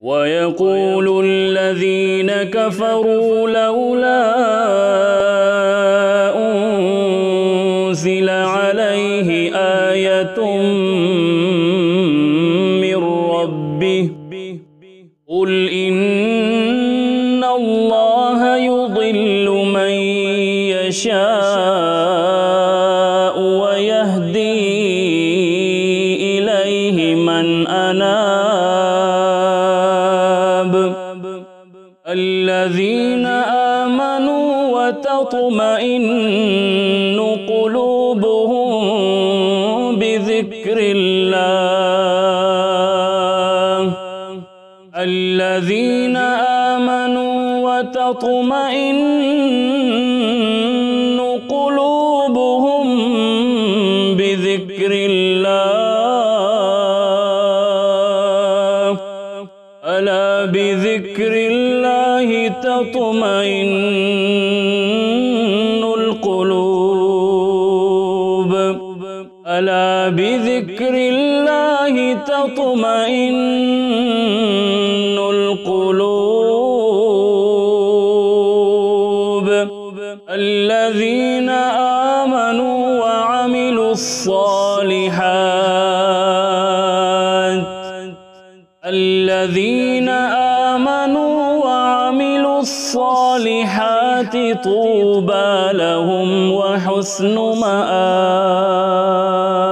ويقول الذين كفروا لولا أنزل عليه آية من ربه قل إن الله يضل من يشاء ويهدي إليه من أناب الذين آمنوا وتطمئن قلوبهم بذكر الله الذين آمنوا وتطمئن قلوبهم بذكر الله ألا بذكر الله تطمئن القلوب ألا بذكر الله تطمئن القلوب الذين آمنوا وعملوا الصالحات طوبى لهم وحسن مآب.